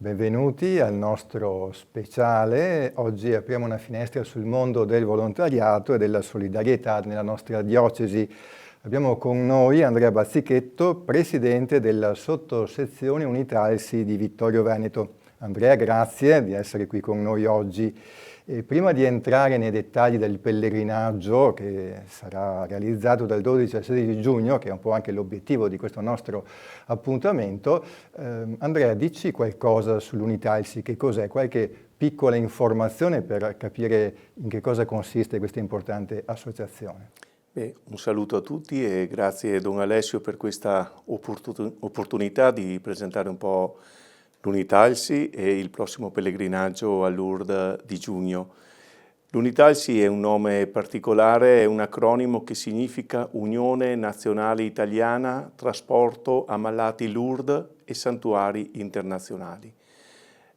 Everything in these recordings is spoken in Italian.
Benvenuti al nostro speciale. Oggi apriamo una finestra sul mondo del volontariato e della solidarietà nella nostra diocesi. Abbiamo con noi Andrea Bazzichetto, presidente della sottosezione Unitalsi di Vittorio Veneto. Andrea, grazie di essere qui con noi oggi. E prima di entrare nei dettagli del pellegrinaggio che sarà realizzato dal 12 al 16 giugno, che è un po' anche l'obiettivo di questo nostro appuntamento, Andrea, dici qualcosa sull'Unitalsi, che cos'è? Qualche piccola informazione per capire in che cosa consiste questa importante associazione. Un saluto a tutti e grazie Don Alessio per questa opportunità di presentare un po' l'Unitalsi e il prossimo pellegrinaggio a Lourdes di giugno. L'Unitalsi è un nome particolare, è un acronimo che significa Unione Nazionale Italiana Trasporto Ammalati Lourdes e Santuari Internazionali.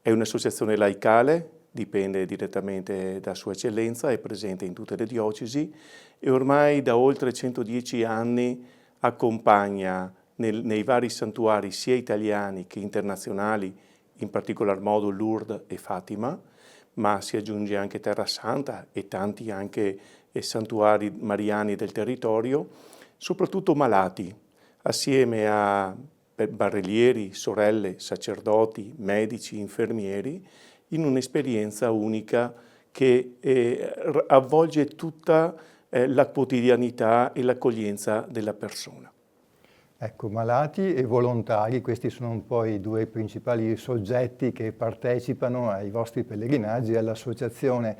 È un'associazione laicale, dipende direttamente da Sua Eccellenza, è presente in tutte le diocesi e ormai da oltre 110 anni accompagna nei vari santuari sia italiani che internazionali, in particolar modo Lourdes e Fatima, ma si aggiunge anche Terra Santa e tanti anche santuari mariani del territorio, soprattutto malati, assieme a barellieri, sorelle, sacerdoti, medici, infermieri, in un'esperienza unica che avvolge tutta la quotidianità e l'accoglienza della persona. Ecco, malati e volontari, questi sono un po' i due principali soggetti che partecipano ai vostri pellegrinaggi e all'associazione.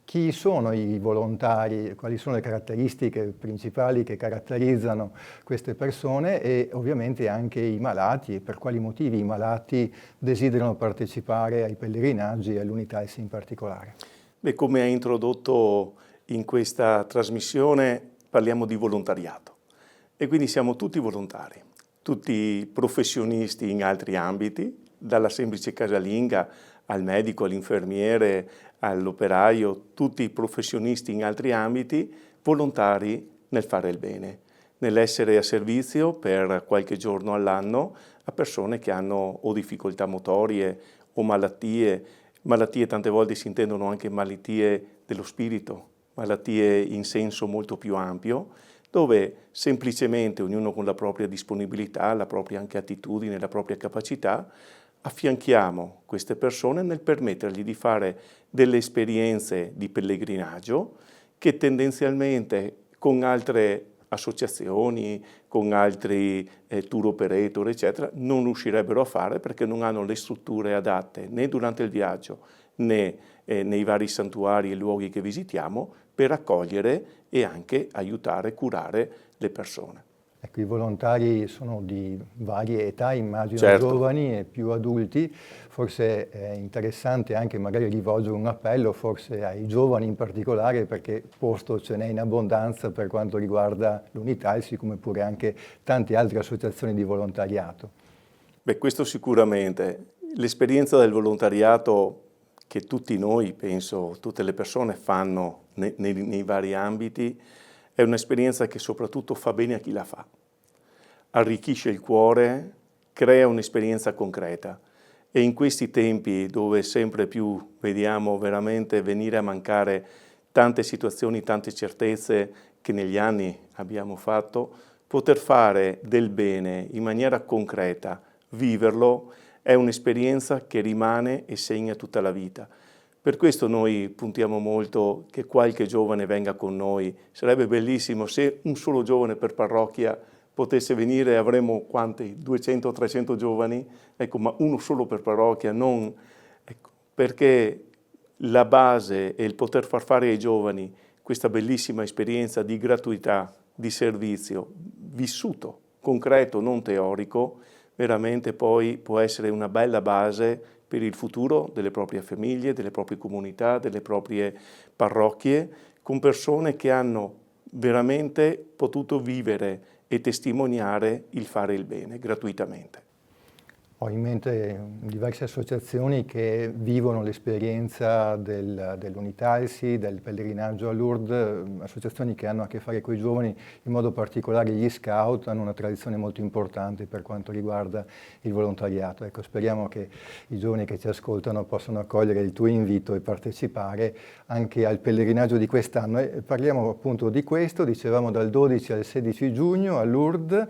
Chi sono i volontari? Quali sono le caratteristiche principali che caratterizzano queste persone e ovviamente anche i malati e per quali motivi i malati desiderano partecipare ai pellegrinaggi e all'Unitalsi in particolare? Come ha introdotto in questa trasmissione, parliamo di volontariato. E quindi siamo tutti volontari, tutti professionisti in altri ambiti, dalla semplice casalinga al medico, all'infermiere, all'operaio, tutti professionisti in altri ambiti, volontari nel fare il bene, nell'essere a servizio per qualche giorno all'anno a persone che hanno o difficoltà motorie o malattie tante volte si intendono anche malattie dello spirito, malattie in senso molto più ampio, dove semplicemente ognuno con la propria disponibilità, la propria anche attitudine, la propria capacità, affianchiamo queste persone nel permettergli di fare delle esperienze di pellegrinaggio che tendenzialmente con altre associazioni, con altri tour operator, eccetera, non riuscirebbero a fare perché non hanno le strutture adatte né durante il viaggio né nei vari santuari e luoghi che visitiamo per accogliere e anche aiutare, curare le persone. Ecco, i volontari sono di varie età, immagino, Certo. Giovani e più adulti. Forse è interessante anche magari rivolgere un appello forse ai giovani in particolare, perché posto ce n'è in abbondanza per quanto riguarda l'Unitalsi, come pure anche tante altre associazioni di volontariato. Questo sicuramente. L'esperienza del volontariato che tutti noi, penso, tutte le persone fanno nei vari ambiti, è un'esperienza che soprattutto fa bene a chi la fa. Arricchisce il cuore, crea un'esperienza concreta e in questi tempi dove sempre più vediamo veramente venire a mancare tante situazioni, tante certezze che negli anni abbiamo fatto, poter fare del bene in maniera concreta, viverlo, è un'esperienza che rimane e segna tutta la vita. Per questo noi puntiamo molto che qualche giovane venga con noi. Sarebbe bellissimo se un solo giovane per parrocchia potesse venire, avremmo quanti? 200-300 giovani? Ecco, ma uno solo per parrocchia, non... Ecco, perché la base e il poter far fare ai giovani questa bellissima esperienza di gratuità, di servizio, vissuto, concreto, non teorico, veramente poi può essere una bella base per il futuro delle proprie famiglie, delle proprie comunità, delle proprie parrocchie, con persone che hanno veramente potuto vivere e testimoniare il fare il bene gratuitamente. Ho in mente diverse associazioni che vivono l'esperienza dell'Unitalsi, del pellegrinaggio a Lourdes, associazioni che hanno a che fare con i giovani, in modo particolare gli scout, hanno una tradizione molto importante per quanto riguarda il volontariato. Ecco, speriamo che i giovani che ci ascoltano possano accogliere il tuo invito e partecipare anche al pellegrinaggio di quest'anno. E parliamo appunto di questo, dicevamo dal 12 al 16 giugno a Lourdes.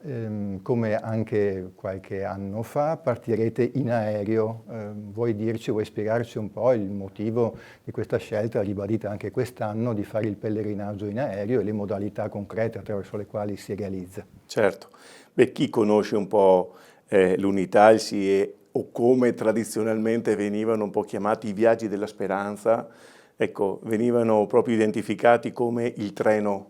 Come anche qualche anno fa, partirete in aereo. Vuoi spiegarci un po' il motivo di questa scelta, ribadita anche quest'anno, di fare il pellegrinaggio in aereo e le modalità concrete attraverso le quali si realizza? Certo. Beh, chi conosce un po' l'Unitalsi o come tradizionalmente venivano un po' chiamati i viaggi della speranza, ecco, venivano proprio identificati come il treno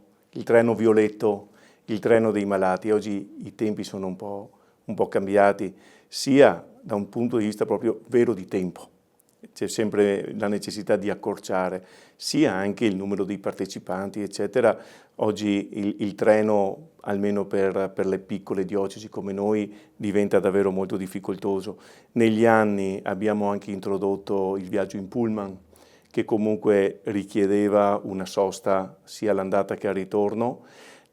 violetto, il treno dei malati. Oggi i tempi sono un po' cambiati, sia da un punto di vista proprio vero di tempo, c'è sempre la necessità di accorciare, sia anche il numero dei partecipanti, eccetera. Oggi il treno, almeno per le piccole diocesi come noi, diventa davvero molto difficoltoso. Negli anni abbiamo anche introdotto il viaggio in pullman, che comunque richiedeva una sosta sia all'andata che al ritorno.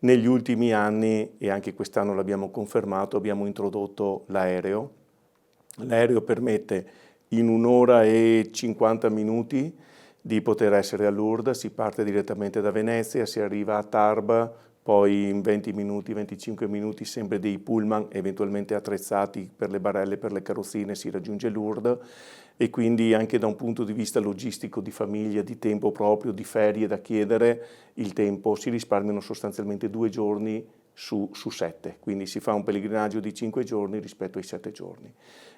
Negli ultimi anni, e anche quest'anno l'abbiamo confermato, abbiamo introdotto l'aereo. L'aereo permette in 1 ora e 50 minuti di poter essere a Lourdes, si parte direttamente da Venezia, si arriva a Tarbes, poi in 20 minuti, 25 minuti, sempre dei pullman eventualmente attrezzati per le barelle, per le carrozzine, si raggiunge Lourdes, e quindi anche da un punto di vista logistico, di famiglia, di tempo proprio, di ferie da chiedere, il tempo si risparmiano sostanzialmente 2 giorni su 7, quindi si fa un pellegrinaggio di 5 giorni rispetto ai 7 giorni,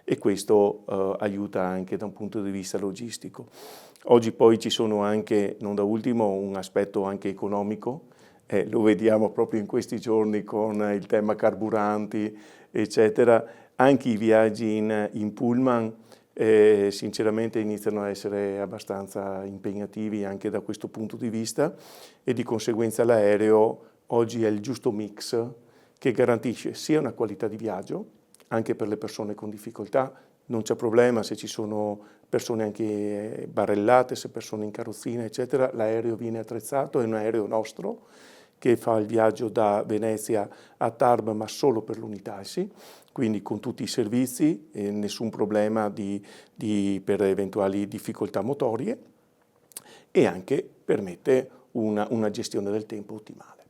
e questo aiuta anche da un punto di vista logistico. Oggi poi ci sono anche, non da ultimo, un aspetto anche economico, lo vediamo proprio in questi giorni con il tema carburanti, eccetera. Anche i viaggi in pullman sinceramente iniziano a essere abbastanza impegnativi anche da questo punto di vista, e di conseguenza l'aereo oggi è il giusto mix che garantisce sia una qualità di viaggio, anche per le persone con difficoltà. Non c'è problema se ci sono persone anche barellate, se persone in carrozzina, eccetera, l'aereo viene attrezzato, è un aereo nostro che fa il viaggio da Venezia a Tarbes, ma solo per l'Unitalsi, quindi con tutti i servizi, nessun problema per eventuali difficoltà motorie, e anche permette una gestione del tempo ottimale.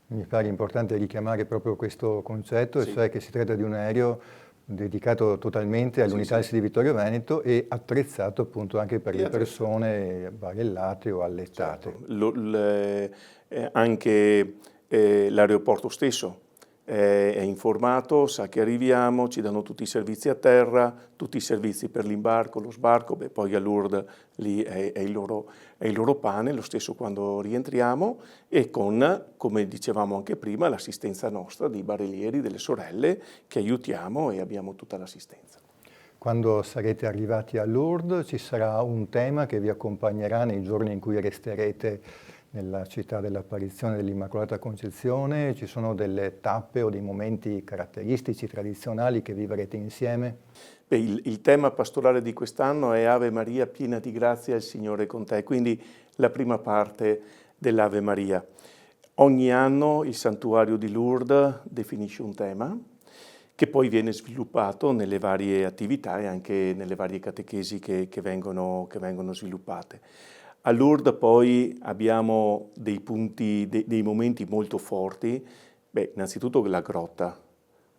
Mi pare importante richiamare proprio questo concetto, Sì. cioè che si tratta di un aereo dedicato totalmente all'Unitalsi di Vittorio Veneto e attrezzato appunto anche per le persone barellate o allettate. Certo. Anche l'aeroporto stesso è informato, sa che arriviamo, ci danno tutti i servizi a terra, tutti i servizi per l'imbarco, lo sbarco, poi a Lourdes lì è il loro pane, lo stesso quando rientriamo, e con, come dicevamo anche prima, l'assistenza nostra dei barellieri, delle sorelle, che aiutiamo, e abbiamo tutta l'assistenza. Quando sarete arrivati a Lourdes ci sarà un tema che vi accompagnerà nei giorni in cui resterete nella città dell'apparizione dell'Immacolata Concezione. Ci sono delle tappe o dei momenti caratteristici, tradizionali che vivrete insieme? Beh, il tema pastorale di quest'anno è Ave Maria, piena di grazia, il Signore è con te, quindi la prima parte dell'Ave Maria. Ogni anno il santuario di Lourdes definisce un tema che poi viene sviluppato nelle varie attività e anche nelle varie catechesi che vengono sviluppate. A Lourdes poi abbiamo dei punti, dei momenti molto forti. Beh, innanzitutto la grotta,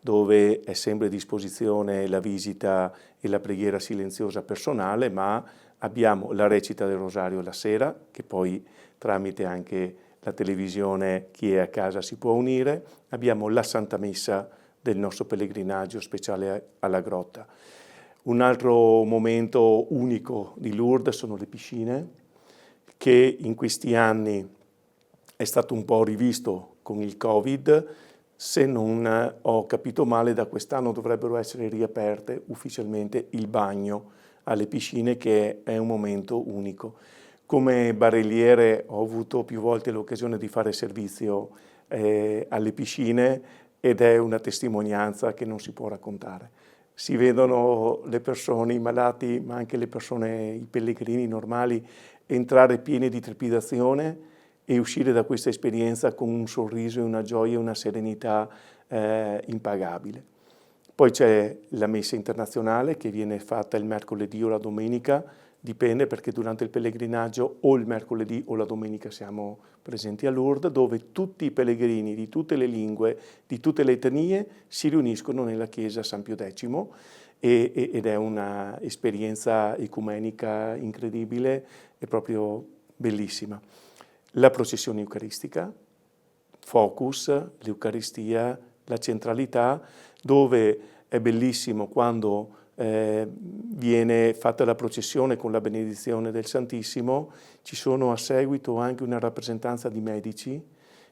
dove è sempre a disposizione la visita e la preghiera silenziosa personale, ma abbiamo la recita del rosario la sera, che poi tramite anche la televisione chi è a casa si può unire, abbiamo la Santa Messa del nostro pellegrinaggio speciale alla grotta. Un altro momento unico di Lourdes sono le piscine, che in questi anni è stato un po' rivisto con il Covid. Se non ho capito male, da quest'anno dovrebbero essere riaperte ufficialmente il bagno alle piscine, che è un momento unico. Come barelliere ho avuto più volte l'occasione di fare servizio alle piscine, ed è una testimonianza che non si può raccontare. si vedono le persone, i malati, ma anche le persone, i pellegrini normali, entrare pieni di trepidazione e uscire da questa esperienza con un sorriso e una gioia e una serenità impagabile. Poi c'è la messa internazionale che viene fatta il mercoledì o la domenica, dipende perché durante il pellegrinaggio o il mercoledì o la domenica siamo presenti a Lourdes, dove tutti i pellegrini di tutte le lingue, di tutte le etnie si riuniscono nella chiesa San Pio X ed è una esperienza ecumenica incredibile e proprio bellissima. La processione eucaristica, focus, l'Eucaristia, la centralità, dove è bellissimo quando viene fatta la processione con la benedizione del Santissimo, ci sono a seguito anche una rappresentanza di medici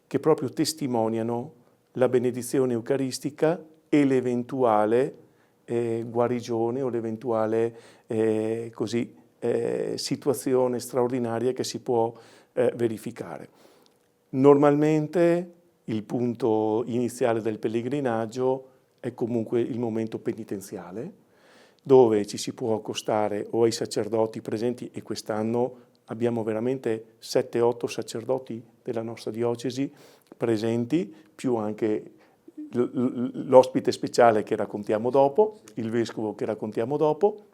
che proprio testimoniano la benedizione eucaristica e l'eventuale guarigione o l'eventuale situazione straordinaria che si può verificare. Normalmente il punto iniziale del pellegrinaggio è comunque il momento penitenziale, dove ci si può accostare o ai sacerdoti presenti, e quest'anno abbiamo veramente 7-8 sacerdoti della nostra diocesi presenti, più anche l'ospite speciale che raccontiamo dopo, il vescovo che raccontiamo dopo,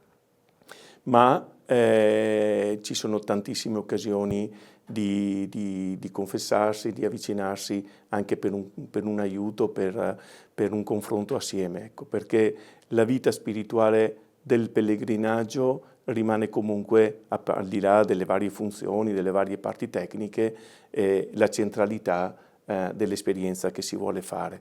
ma ci sono tantissime occasioni di confessarsi, di avvicinarsi anche per un aiuto, per un confronto assieme, ecco, perché la vita spirituale del pellegrinaggio rimane comunque, al di là delle varie funzioni, delle varie parti tecniche, la centralità dell'esperienza che si vuole fare.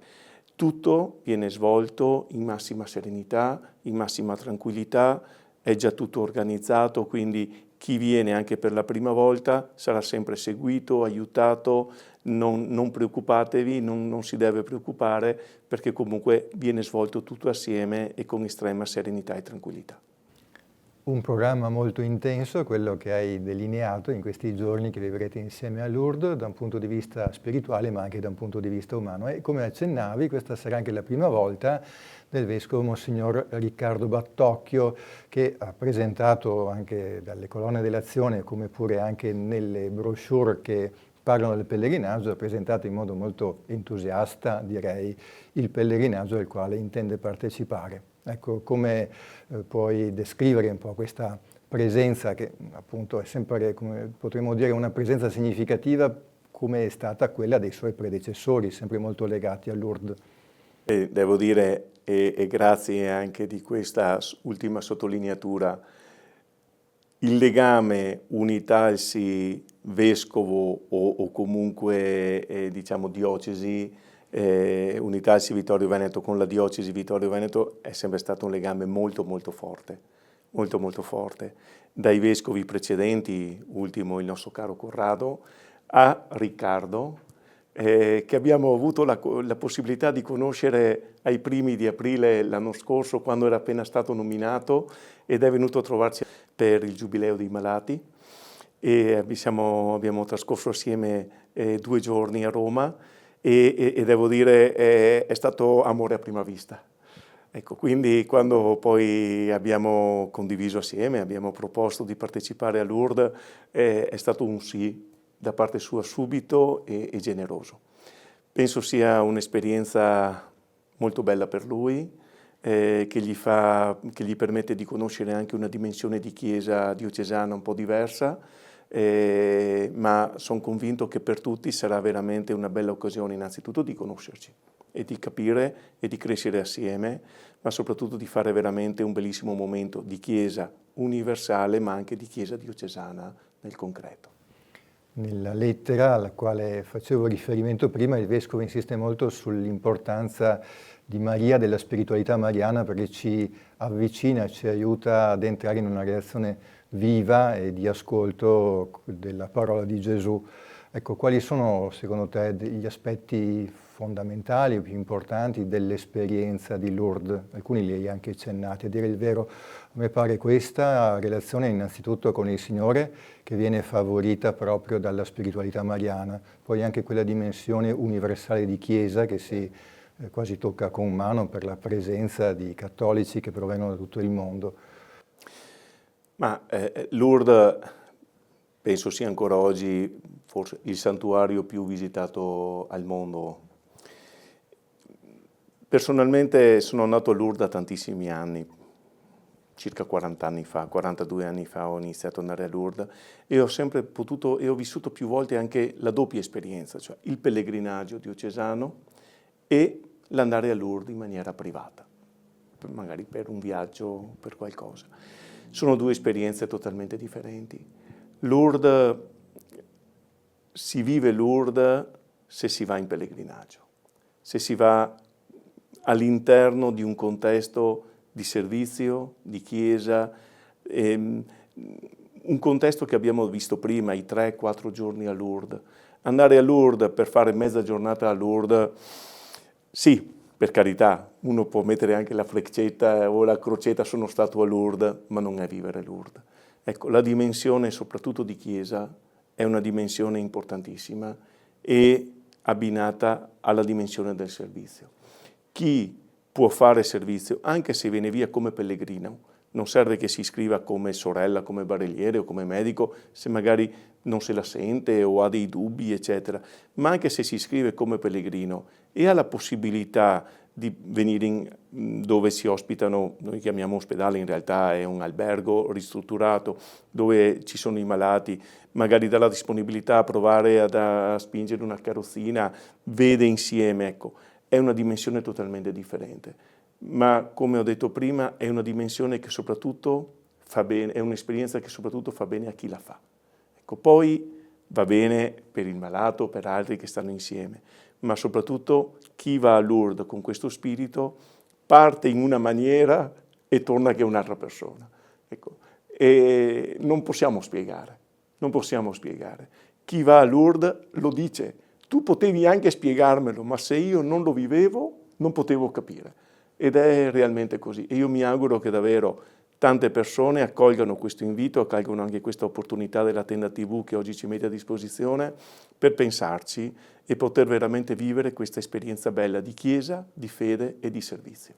Tutto viene svolto in massima serenità, in massima tranquillità, è già tutto organizzato, quindi chi viene anche per la prima volta sarà sempre seguito, aiutato, non preoccupatevi, non si deve preoccupare, perché comunque viene svolto tutto assieme e con estrema serenità e tranquillità. Un programma molto intenso, quello che hai delineato in questi giorni che vivrete insieme a Lourdes, da un punto di vista spirituale ma anche da un punto di vista umano. E come accennavi, questa sarà anche la prima volta del Vescovo Monsignor Riccardo Battocchio, che ha presentato anche dalle colonne dell'azione, come pure anche nelle brochure che parlano del pellegrinaggio, ha presentato in modo molto entusiasta, direi, il pellegrinaggio al quale intende partecipare. Ecco, come puoi descrivere un po' questa presenza che appunto è sempre, come potremmo dire, una presenza significativa come è stata quella dei suoi predecessori, sempre molto legati a Lourdes? Devo dire, e grazie anche di questa ultima sottolineatura, il legame unitarsi vescovo o comunque diciamo diocesi, unitarsi Vittorio Veneto con la diocesi Vittorio Veneto è sempre stato un legame molto molto forte, molto forte. Dai vescovi precedenti, ultimo il nostro caro Corrado, a Riccardo, che abbiamo avuto la possibilità di conoscere ai primi di aprile l'anno scorso, quando era appena stato nominato ed è venuto a trovarci per il Giubileo dei Malati, e abbiamo trascorso assieme 2 giorni a Roma e devo dire è stato amore a prima vista. Ecco, quindi quando poi abbiamo condiviso assieme, abbiamo proposto di partecipare a Lourdes, è stato un sì da parte sua subito e generoso. Penso sia un'esperienza molto bella per lui, che gli permette di conoscere anche una dimensione di chiesa diocesana un po' diversa, ma sono convinto che per tutti sarà veramente una bella occasione innanzitutto di conoscerci e di capire e di crescere assieme, ma soprattutto di fare veramente un bellissimo momento di chiesa universale, ma anche di chiesa diocesana nel concreto. Nella lettera alla quale facevo riferimento prima, il Vescovo insiste molto sull'importanza di Maria, della spiritualità mariana, perché ci avvicina, ci aiuta ad entrare in una relazione viva e di ascolto della parola di Gesù. Ecco, quali sono secondo te gli aspetti fondamentali o più importanti dell'esperienza di Lourdes? Alcuni li hai anche accennati. A dire il vero, a me pare questa relazione innanzitutto con il Signore che viene favorita proprio dalla spiritualità mariana, poi anche quella dimensione universale di Chiesa che si quasi tocca con mano per la presenza di cattolici che provengono da tutto il mondo. Ma Lourdes penso sia ancora oggi forse il santuario più visitato al mondo. Personalmente sono nato a Lourdes da tantissimi anni, circa 40 anni fa, 42 anni fa ho iniziato ad andare a Lourdes e ho sempre potuto e ho vissuto più volte anche la doppia esperienza, cioè il pellegrinaggio diocesano e l'andare a Lourdes in maniera privata, magari per un viaggio, per qualcosa. Sono due esperienze totalmente differenti. Lourdes, si vive Lourdes se si va in pellegrinaggio, se si va all'interno di un contesto di servizio, di chiesa, un contesto che abbiamo visto prima, i 3-4 giorni a Lourdes. Andare a Lourdes per fare mezza giornata a Lourdes, sì, per carità, uno può mettere anche la freccetta o la crocetta, sono stato a Lourdes, ma non è vivere Lourdes. Ecco, la dimensione soprattutto di chiesa è una dimensione importantissima e abbinata alla dimensione del servizio. Chi può fare servizio, anche se viene via come pellegrino, non serve che si iscriva come sorella, come barelliere o come medico, se magari non se la sente o ha dei dubbi, eccetera, ma anche se si iscrive come pellegrino e ha la possibilità di venire dove si ospitano, noi chiamiamo ospedale, in realtà è un albergo ristrutturato dove ci sono i malati, magari dà la disponibilità a provare a spingere una carrozzina, vede insieme, ecco. È una dimensione totalmente differente, ma come ho detto prima è una dimensione che soprattutto fa bene, è un'esperienza che soprattutto fa bene a chi la fa. Ecco, poi va bene per il malato, per altri che stanno insieme, ma soprattutto chi va a Lourdes con questo spirito parte in una maniera e torna che un'altra persona. Ecco, e non possiamo spiegare. Chi va a Lourdes lo dice. Tu potevi anche spiegarmelo, ma se io non lo vivevo, non potevo capire. Ed è realmente così. E io mi auguro che davvero tante persone accolgano questo invito, accolgano anche questa opportunità della Tenda TV che oggi ci mette a disposizione per pensarci e poter veramente vivere questa esperienza bella di chiesa, di fede e di servizio.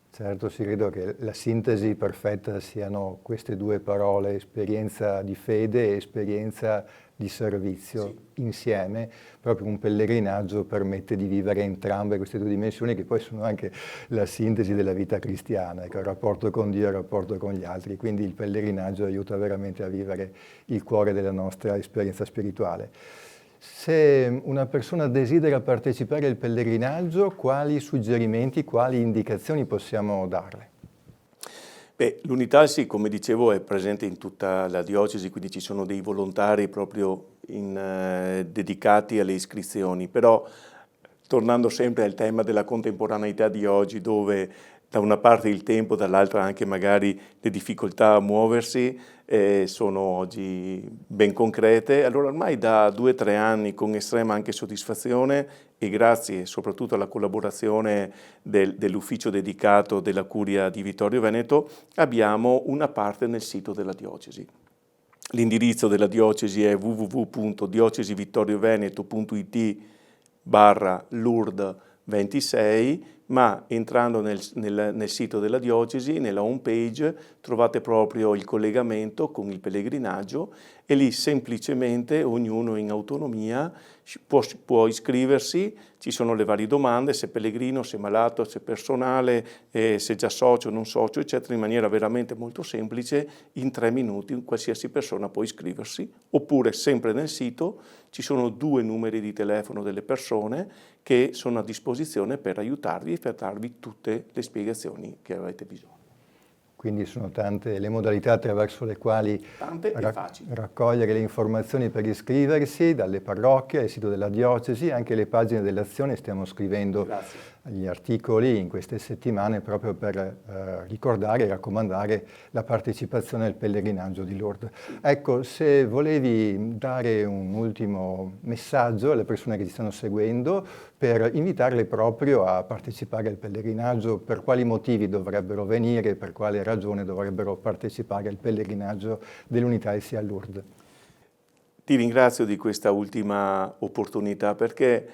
Certo, sì, credo che la sintesi perfetta siano queste due parole, esperienza di fede e esperienza di servizio, sì, insieme. Proprio un pellegrinaggio permette di vivere entrambe queste due dimensioni che poi sono anche la sintesi della vita cristiana, ecco, il rapporto con Dio e il rapporto con gli altri. Quindi il pellegrinaggio aiuta veramente a vivere il cuore della nostra esperienza spirituale. Se una persona desidera partecipare al pellegrinaggio, quali suggerimenti, quali indicazioni possiamo darle? Beh, l'Unitalsi, come dicevo, è presente in tutta la diocesi, quindi ci sono dei volontari proprio dedicati alle iscrizioni, però tornando sempre al tema della contemporaneità di oggi, dove da una parte il tempo, dall'altra anche magari le difficoltà a muoversi, sono oggi ben concrete. Allora ormai da 2 o 3 anni con estrema anche soddisfazione e grazie soprattutto alla collaborazione dell'ufficio dedicato della Curia di Vittorio Veneto abbiamo una parte nel sito della diocesi. L'indirizzo della diocesi è www.diocesivittorioveneto.it/Lourdes 26, ma entrando nel sito della diocesi, nella home page, trovate proprio il collegamento con il pellegrinaggio e lì semplicemente ognuno in autonomia può iscriversi, ci sono le varie domande, se pellegrino, se malato, se personale, se già socio, non socio, eccetera, in maniera veramente molto semplice, in 3 minuti qualsiasi persona può iscriversi, oppure sempre nel sito ci sono 2 numeri di telefono delle persone che sono a disposizione per aiutarvi e per darvi tutte le spiegazioni che avete bisogno. Quindi sono tante le modalità attraverso le quali raccogliere le informazioni per iscriversi, dalle parrocchie, al sito della diocesi, anche le pagine dell'azione. Stiamo scrivendo gli articoli in queste settimane proprio per ricordare e raccomandare la partecipazione al pellegrinaggio di Lourdes. Ecco, se volevi dare un ultimo messaggio alle persone che ti stanno seguendo per invitarle proprio a partecipare al pellegrinaggio, per quali motivi dovrebbero venire, per quale ragione dovrebbero partecipare al pellegrinaggio dell'Unitalsi a Lourdes. Ti ringrazio di questa ultima opportunità perché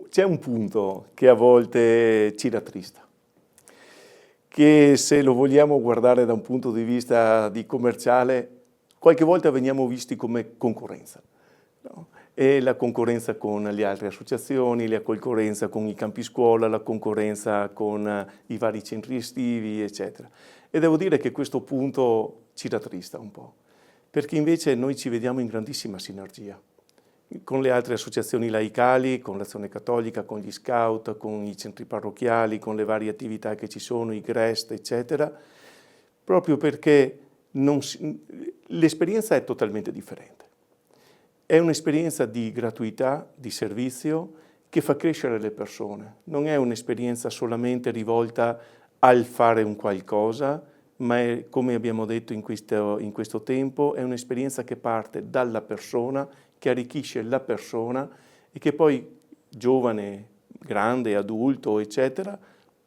c'è un punto che a volte ci rattrista, che se lo vogliamo guardare da un punto di vista di commerciale, qualche volta veniamo visti come concorrenza, no? E la concorrenza con le altre associazioni, la concorrenza con i campi scuola, la concorrenza con i vari centri estivi, eccetera. E devo dire che questo punto ci rattrista un po', perché invece noi ci vediamo in grandissima sinergia con le altre associazioni laicali, con l'Azione Cattolica, con gli scout, con i centri parrocchiali, con le varie attività che ci sono, i GREST, eccetera, proprio perché l'esperienza è totalmente differente. È un'esperienza di gratuità, di servizio, che fa crescere le persone. Non è un'esperienza solamente rivolta al fare un qualcosa, ma è, come abbiamo detto in questo tempo, è un'esperienza che parte dalla persona, che arricchisce la persona e che poi, giovane, grande, adulto, eccetera,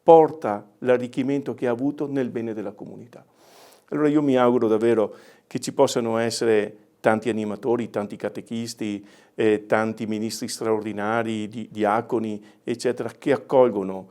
porta l'arricchimento che ha avuto nel bene della comunità. Allora io mi auguro davvero che ci possano essere tanti animatori, tanti catechisti, tanti ministri straordinari, diaconi, eccetera, che accolgono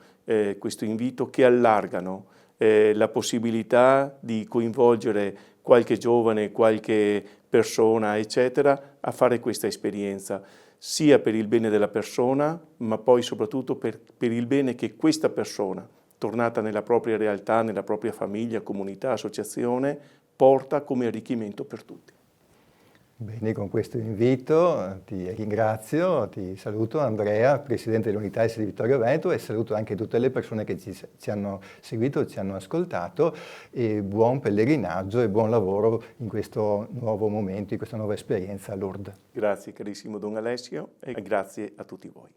questo invito, che allargano la possibilità di coinvolgere qualche giovane, qualche persona, eccetera, a fare questa esperienza, sia per il bene della persona, ma poi soprattutto per il bene che questa persona, tornata nella propria realtà, nella propria famiglia, comunità, associazione, porta come arricchimento per tutti. Bene, con questo invito ti ringrazio, ti saluto Andrea, Presidente dell'Unità di Vittorio Veneto, e saluto anche tutte le persone che ci hanno seguito, ci hanno ascoltato, e buon pellegrinaggio e buon lavoro in questo nuovo momento, in questa nuova esperienza a Lourdes. Grazie carissimo Don Alessio e grazie a tutti voi.